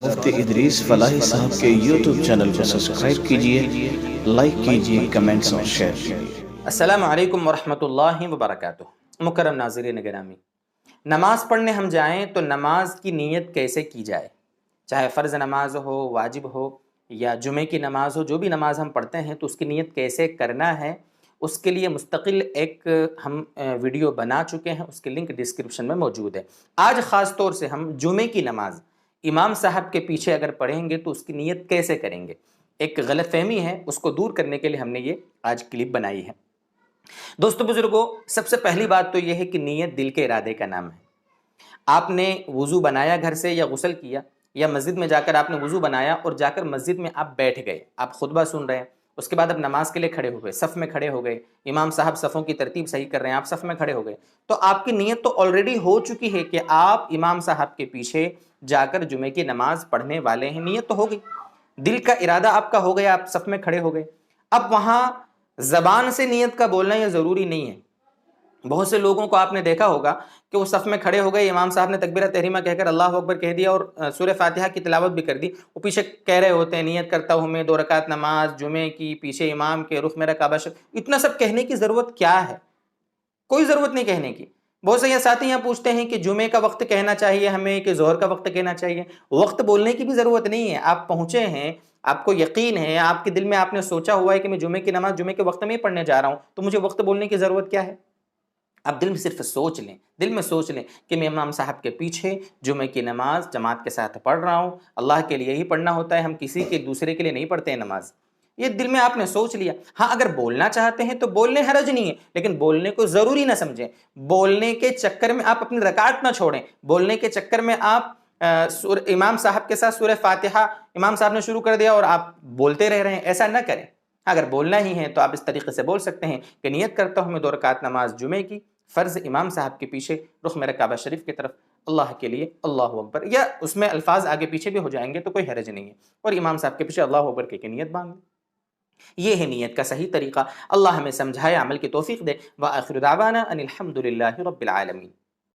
مفتی ادریس فلاحی صاحب کے یوٹیوب چینل کو سبسکرائب کیجئے، لائک کیجئے، کمنٹس اور شیئر کیجئے۔ السلام علیکم ورحمۃ اللہ وبرکاتہ۔ مکرم ناظرین گرامی، نماز پڑھنے ہم جائیں تو نماز کی نیت کیسے کی جائے؟ چاہے فرض نماز ہو، واجب ہو یا جمعے کی نماز ہو، جو بھی نماز ہم پڑھتے ہیں تو اس کی نیت کیسے کرنا ہے، اس کے لیے مستقل ایک ہم ویڈیو بنا چکے ہیں، اس کی لنک ڈسکرپشن میں موجود ہے۔ آج خاص طور سے ہم جمعے کی نماز امام صاحب کے پیچھے اگر پڑھیں گے تو اس کی نیت کیسے کریں گے، ایک غلط فہمی ہے، اس کو دور کرنے کے لیے ہم نے یہ آج کلپ بنائی ہے۔ دوستو بزرگوں، سب سے پہلی بات تو یہ ہے کہ نیت دل کے ارادے کا نام ہے۔ آپ نے وضو بنایا گھر سے یا غسل کیا یا مسجد میں جا کر آپ نے وضو بنایا اور جا کر مسجد میں آپ بیٹھ گئے، آپ خطبہ سن رہے ہیں، اس کے بعد اب نماز کے لیے کھڑے ہو گئے، صف میں کھڑے ہو گئے، امام صاحب صفوں کی ترتیب صحیح کر رہے ہیں، آپ صف میں کھڑے ہو گئے، تو آپ کی نیت تو آلریڈی ہو چکی ہے کہ آپ امام صاحب کے پیچھے جا کر جمعے کی نماز پڑھنے والے ہیں، نیت تو ہو گئی، دل کا ارادہ آپ کا ہو گیا، آپ صف میں کھڑے ہو گئے۔ اب وہاں زبان سے نیت کا بولنا یہ ضروری نہیں ہے۔ بہت سے لوگوں کو آپ نے دیکھا ہوگا کہ وہ صف میں کھڑے ہو گئے، امام صاحب نے تکبیرہ تحریمہ کہہ کر اللہ اکبر کہہ دیا اور سورہ فاتحہ کی تلاوت بھی کر دی، وہ پیچھے کہہ رہے ہوتے ہیں نیت کرتا ہوں میں 2 رکعت نماز جمعے کی، پیچھے امام کے، رخ میرا کعبہ شریف۔ اتنا سب کہنے کی ضرورت کیا ہے؟ کوئی ضرورت نہیں کہنے کی۔ بہت سے یہ ساتھی یہاں پوچھتے ہیں کہ جمعے کا وقت کہنا چاہیے ہمیں کہ ظہر کا وقت کہنا چاہیے۔ وقت بولنے کی بھی ضرورت نہیں ہے، آپ پہنچے ہیں، آپ کو یقین ہے، آپ کے دل میں آپ نے سوچا ہوا ہے کہ میں جمعے کی نماز جمعے کے وقت میں ہی پڑھنے جا رہا ہوں، تو مجھے وقت بولنے کی ضرورت کیا ہے؟ آپ دل میں صرف سوچ لیں، دل میں سوچ لیں کہ میں امام صاحب کے پیچھے جمعے کی نماز جماعت کے ساتھ پڑھ رہا ہوں، اللہ کے لیے ہی پڑھنا ہوتا ہے، ہم کسی کے دوسرے کے لیے نہیں پڑھتے ہیں نماز۔ یہ دل میں آپ نے سوچ لیا۔ ہاں اگر بولنا چاہتے ہیں تو بولنے حرج نہیں ہے، لیکن بولنے کو ضروری نہ سمجھیں، بولنے کے چکر میں آپ اپنی رکعت نہ چھوڑیں، بولنے کے چکر میں آپ امام صاحب کے ساتھ سورہ فاتحہ امام صاحب نے شروع کر دیا اور آپ بولتے رہ رہے ہیں، ایسا نہ کریں۔ اگر بولنا ہی ہے تو آپ اس طریقے سے بول سکتے ہیں کہ نیت کرتا ہوں میں 2 رکعت نماز جمعے کی، فرض امام صاحب کے پیچھے، رخ میرا کعبہ شریف کی طرف، اللہ کے لیے اللہ اکبر، یا اس میں الفاظ آگے پیچھے بھی ہو جائیں گے تو کوئی حرج نہیں ہے، اور امام صاحب کے پیچھے اللہ اکبر کی نیت باندھ لیں۔ یہ ہے نیت کا صحیح طریقہ۔ اللہ ہمیں سمجھائے، عمل کی توفیق دے۔ وآخر دعوانا ان الحمد للہ رب العالمین۔